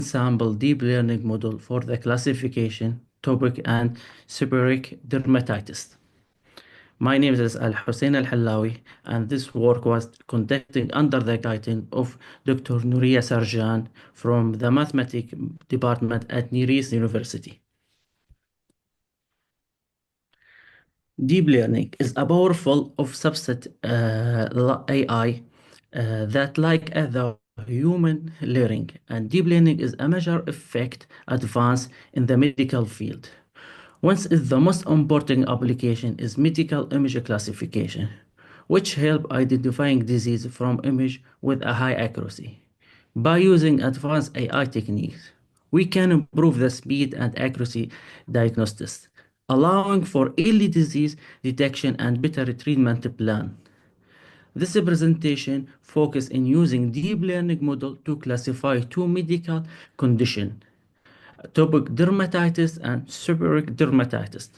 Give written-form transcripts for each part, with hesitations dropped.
Ensemble deep learning model for the classification, topic, and seborrheic dermatitis. My name is Hussein Alhllawi, and this work was conducted under the guidance of Dr. Nuria Sarjan from the Mathematics Department at Neris University. Deep learning is a powerful of subset AI that like the human learning, and deep learning is a major effect advance in the medical field. One is the most important application is medical image classification, which help identifying disease from image with a high accuracy. By using advanced AI techniques, we can improve the speed and accuracy diagnostics, allowing for early disease detection and better treatment plan. This presentation focuses in using deep learning model to classify two medical conditions, atopic dermatitis and seborrheic dermatitis.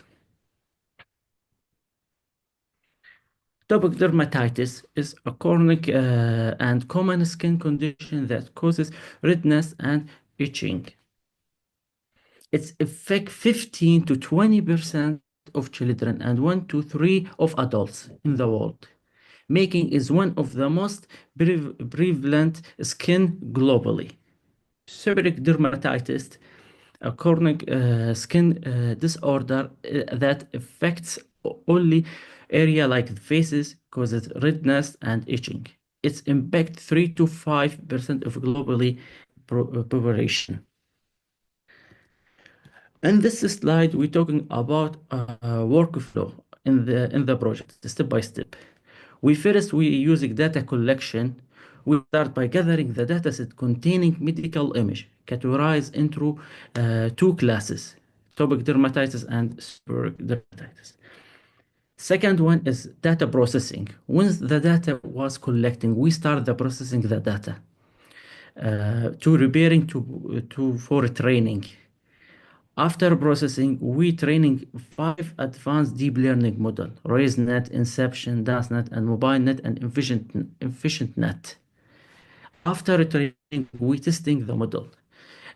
Atopic dermatitis is a chronic and common skin condition that causes redness and itching. It affects 15 to 20% of children and 1 to 3 of adults in the world, making it one of the most prevalent skin globally. Seborrheic dermatitis, a chronic skin disorder that affects only area like the faces, causes redness and itching. Its impact 3 to 5% of globally population. In this slide, we're talking about workflow in the project, step by step. We using data collection. We start by gathering the dataset containing medical image, categorized into two classes, atopic dermatitis and seborrheic dermatitis. Second one is data processing. Once the data was collecting, we start the processing the data to preparing for training. After processing, we training 5 advanced deep learning model: ResNet, Inception, DenseNet, and MobileNet, and EfficientNet. After training, we testing the model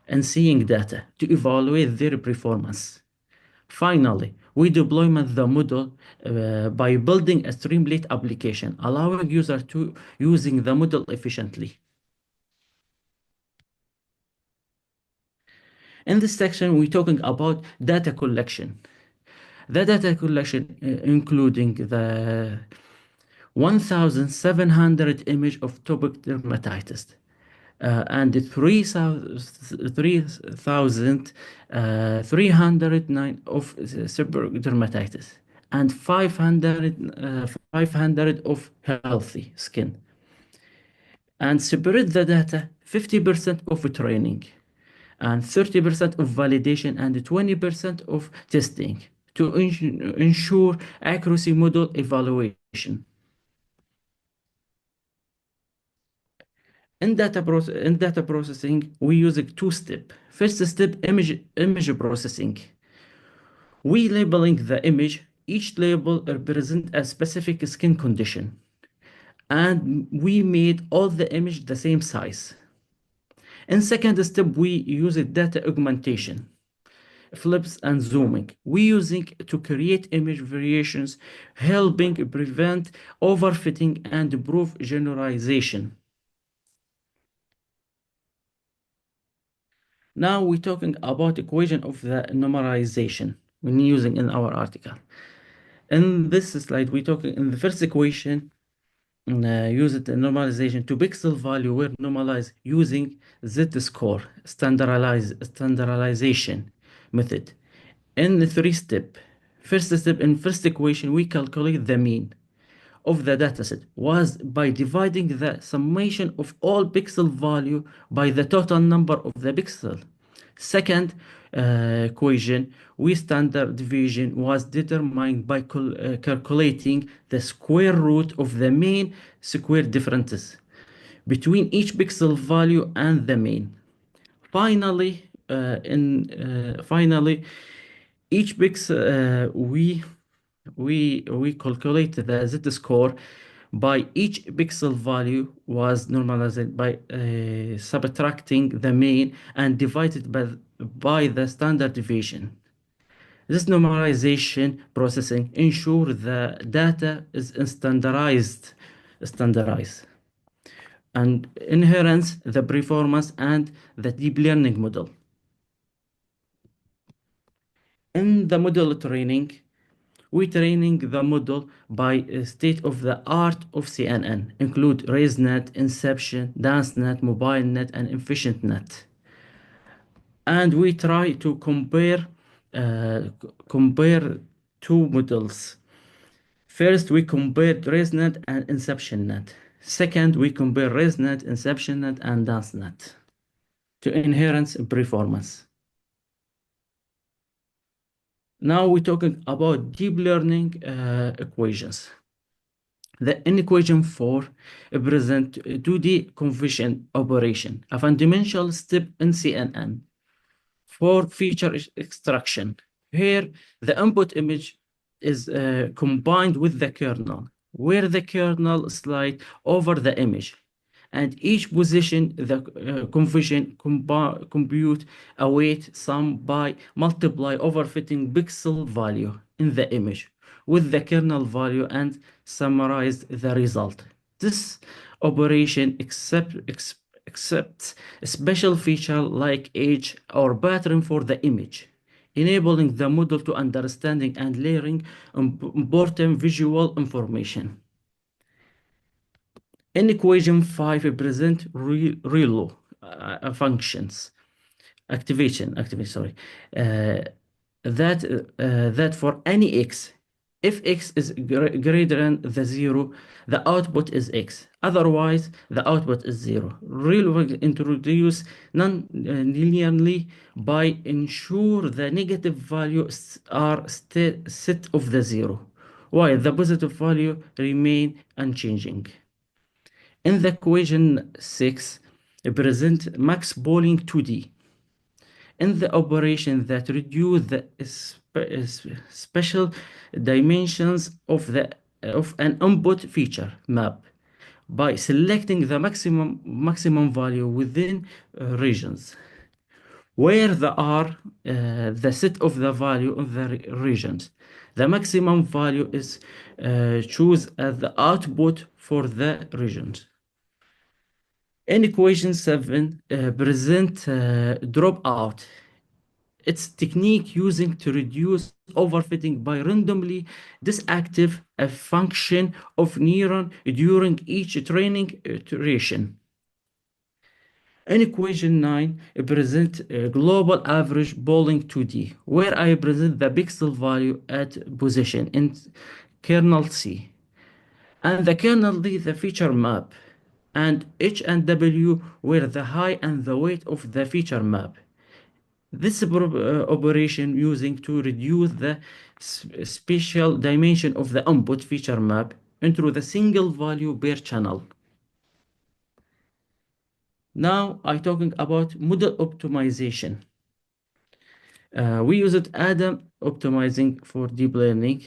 and seeing data to evaluate their performance. Finally, we deployment the model by building a Streamlit application, allowing user to using the model efficiently. In this section, we're talking about data collection. The data collection including the 1,700 image of atopic dermatitis and 3,309 of seborrheic dermatitis and 500 of healthy skin. And separate the data 50% of training and 30% of validation and 20% of testing to ensure accuracy model evaluation. In data processing, we use a two-step. First step, image processing. We labeling the image. Each label represents a specific skin condition, and we made all the image the same size. In second step, we use data augmentation, flips and zooming. We using to create image variations, helping prevent overfitting and improve generalization. Now we're talking about equation of the normalization when using in our article. In this slide, we're talking in the first equation, use the normalization to pixel value were normalized using z-score standardization method. In the three-step, first step in first equation, we calculate the mean of the dataset was by dividing the summation of all pixel value by the total number of the pixel. Second equation, we standard deviation was determined by calculating the square root of the mean square differences between each pixel value and the mean. Finally, each pixel we calculate the z-score by each pixel value was normalized by subtracting the mean and divided by the standard deviation. This normalization processing ensures the data is standardized and enhance the performance and the deep learning model. In the model training, we training the model by state of the art of CNN, include ResNet, Inception, DenseNet, MobileNet, and EfficientNet. And we try to compare two models. First, we compared ResNet and InceptionNet. Second, we compare ResNet, InceptionNet, and DenseNet to enhance performance. Now we're talking about deep learning equations. In equation 4, present 2D convolution operation, a fundamental step in CNN for feature extraction. Here, the input image is combined with the kernel, where the kernel slides over the image. And each position, the convolution compute a weight sum by multiply overfitting pixel value in the image with the kernel value and summarize the result. This operation accepts a special feature like age or pattern for the image, enabling the model to understanding and layering important visual information. In equation 5, we present ReLU functions activation, that for any x, if x is greater than the 0, the output is x. Otherwise, the output is 0. ReLU will introduce non-linearly by ensure the negative values are set of the 0, while the positive value remain unchanging. In the equation 6, present max Boolean 2D. In the operation that reduce the special dimensions of an input feature map by selecting the maximum value within regions, where there are the set of the value of the regions. The maximum value is choose as the output for the regions. In equation 7, present dropout. It's technique using to reduce overfitting by randomly disactive a function of neuron during each training iteration. In equation 9, I present a global average Boolean 2D, where I present the pixel value at position in kernel C. And the kernel D, the feature map, and H and W were the height and the weight of the feature map. This operation using to reduce the spatial dimension of the input feature map into the single value per channel. Now I'm talking about model optimization. We used AAM optimizing for deep learning.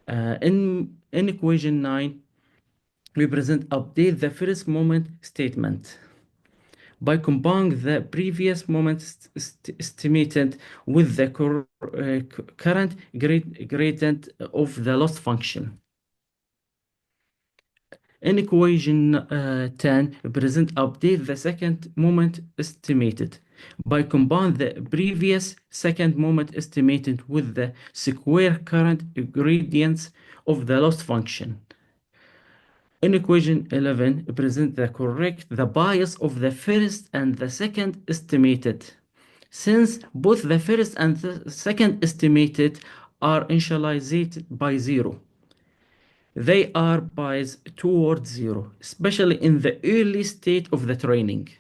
In equation 9, we present update the first moment statement by combining the previous moment estimated with the current gradient of the loss function. In equation 10, present update the second moment estimated by combining the previous second moment estimated with the square current gradients of the loss function. In equation 11, present the bias of the first and the second estimated. Since both the first and the second estimated are initialized by 0, they are biased towards 0, especially in the early state of the training.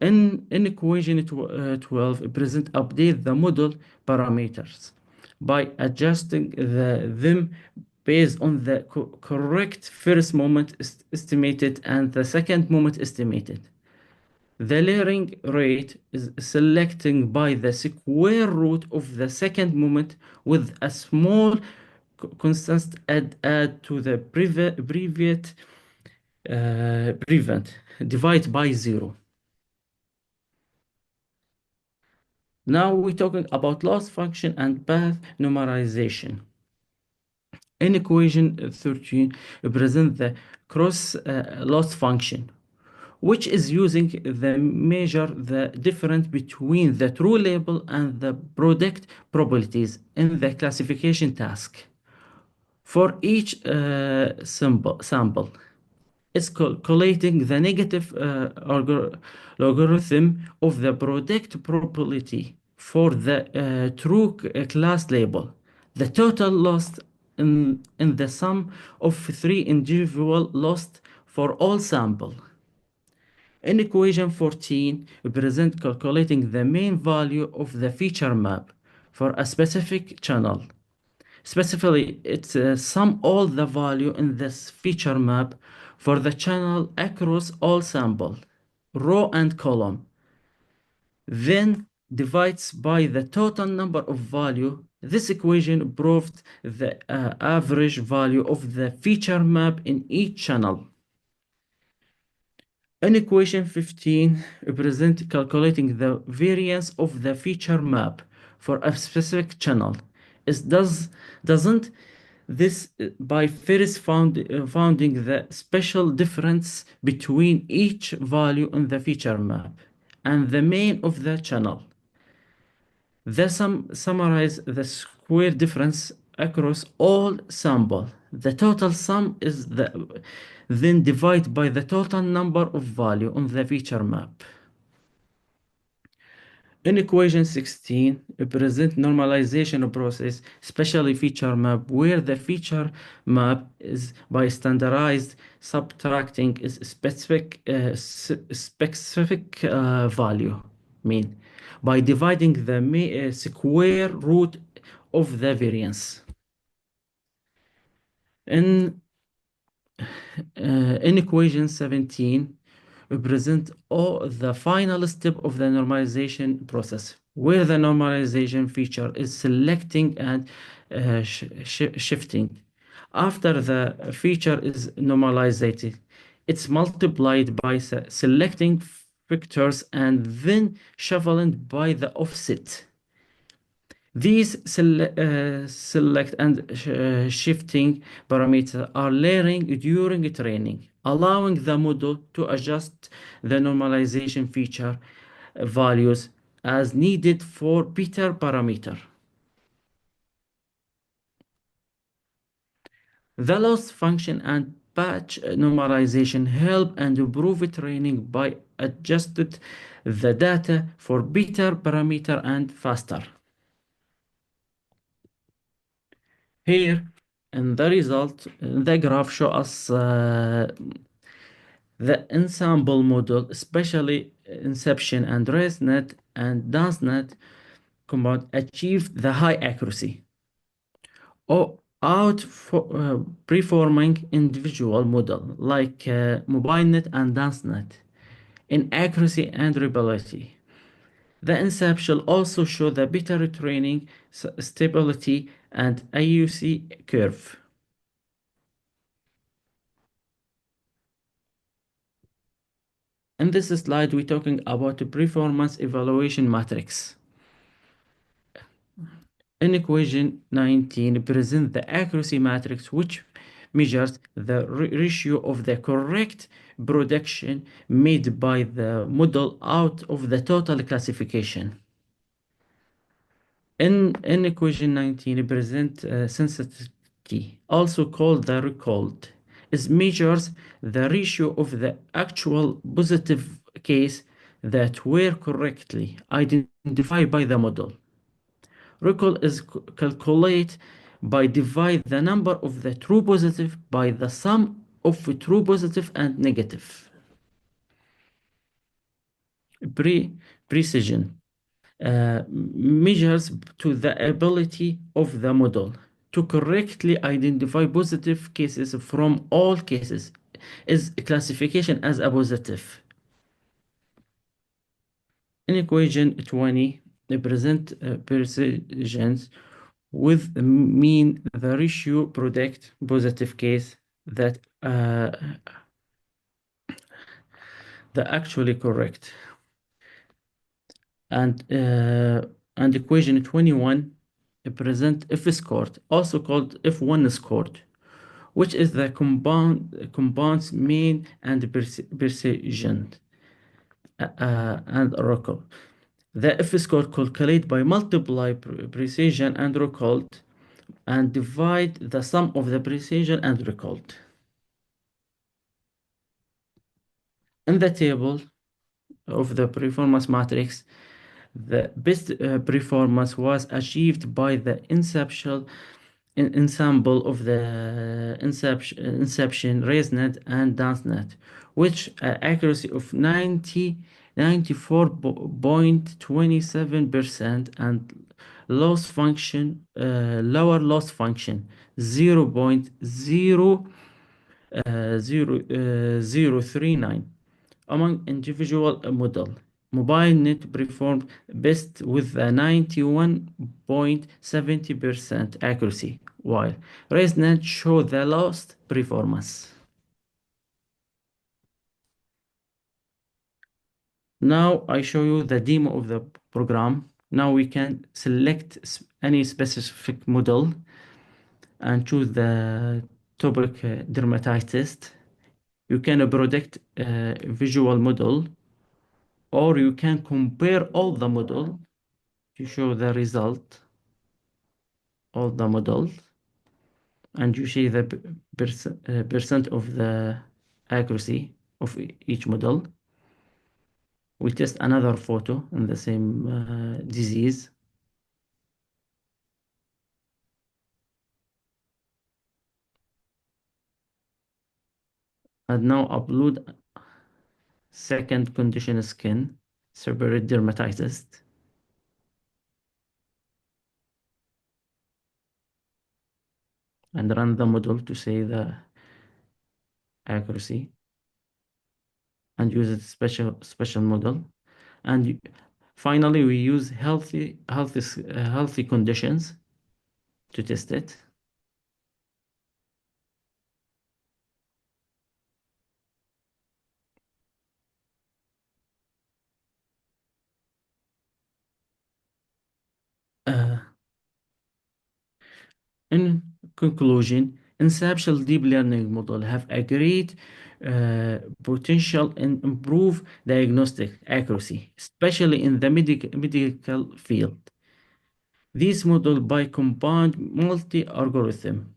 In equation 12, present update the model parameters by adjusting them based on the correct first moment estimated and the second moment estimated. The layering rate is selecting by the square root of the second moment with a small constant add to the prevent divide by zero. Now we're talking about loss function and path numerization. In equation 13, we present the cross loss function, which is using the measure the difference between the true label and the product probabilities in the classification task. For each sample, it's calculating the negative logarithm of the product probability for the true class label. The total loss in the sum of three individual lost for all sample. In equation 14, we present calculating the mean value of the feature map for a specific channel. Specifically, it's sum all the value in this feature map for the channel across all sample, row and column. Then divides by the total number of value. This equation proved the average value of the feature map in each channel. In equation 15, we present calculating the variance of the feature map for a specific channel. Doesn't this by first founding the special difference between each value in the feature map and the mean of the channel. The summarize the square difference across all sample. The total sum is then divide by the total number of value on the feature map. In equation 16, we present normalization process, especially feature map, where the feature map is by standardized subtracting is specific value, mean, by dividing the square root of the variance. In equation 17, we present all the final step of the normalization process, where the normalization feature is selecting and shifting. After the feature is normalized, it's multiplied by selecting factors and then shuffling by the offset. These select and shifting parameters are layering during training, allowing the model to adjust the normalization feature values as needed for better parameter. The loss function and patch normalization help and improve training by adjusted the data for better parameter and faster. Here, and the result, the graph show us the ensemble model, especially Inception and ResNet and DenseNet combined achieved the high accuracy. Outperforming individual model like MobileNet and DenseNet in accuracy and reliability. The Inception also show the better training, stability, and AUC curve. In this slide, we're talking about the performance evaluation matrix. In equation 19, present the accuracy matrix, which measures the ratio of the correct prediction made by the model out of the total classification. In equation 19, present sensitivity, also called the recalled, is measures the ratio of the actual positive case that were correctly identified by the model. Recall is calculated by divide the number of the true positive by the sum of true positive and negative. Precision measures to the ability of the model to correctly identify positive cases from all cases is classification as a positive. In equation 20, they present precisions with mean the ratio predict positive case that the actually correct. And equation 21 present F scored, also called F1 scored, which is the compound's mean and precision and oracle. The F score calculate by multiply precision and recalled and divide the sum of the precision and recalled. In the table of the performance matrix, the best performance was achieved by the ensemble of the Inception, ResNet, and DenseNet, which accuracy of 94.27% and lower loss function 0.039 among individual model. MobileNet performed best with a 91.70% accuracy, while ResNet showed the lowest performance. Now I show you the demo of the program. Now we can select any specific model and choose the topic dermatitis. You can predict a visual model, or you can compare all the model to show the result, all the models, and you see the percent of the accuracy of each model. We test another photo in the same disease. And now upload second condition skin, seborrheic dermatitis. And run the model to see the accuracy and use a special model. And finally, we use healthy conditions to test it. In conclusion, Inception deep learning model have a great potential in improve diagnostic accuracy, especially in the medical field. These model by combined multi-algorithm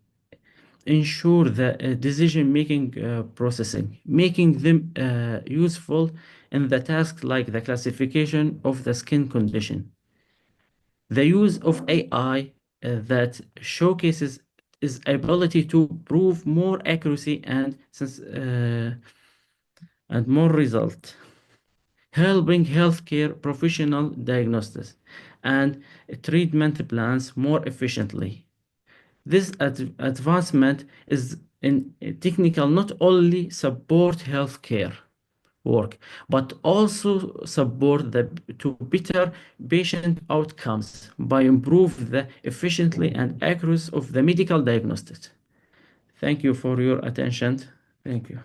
ensure the decision-making processing, making them useful in the tasks like the classification of the skin condition. The use of AI that showcases its ability to prove more accuracy and more result, helping healthcare professional diagnosis and treatment plans more efficiently. This advancement is in technical not only support healthcare work, but also support to better patient outcomes by improve the efficiency and accuracy of the medical diagnostics. Thank you for your attention. Thank you.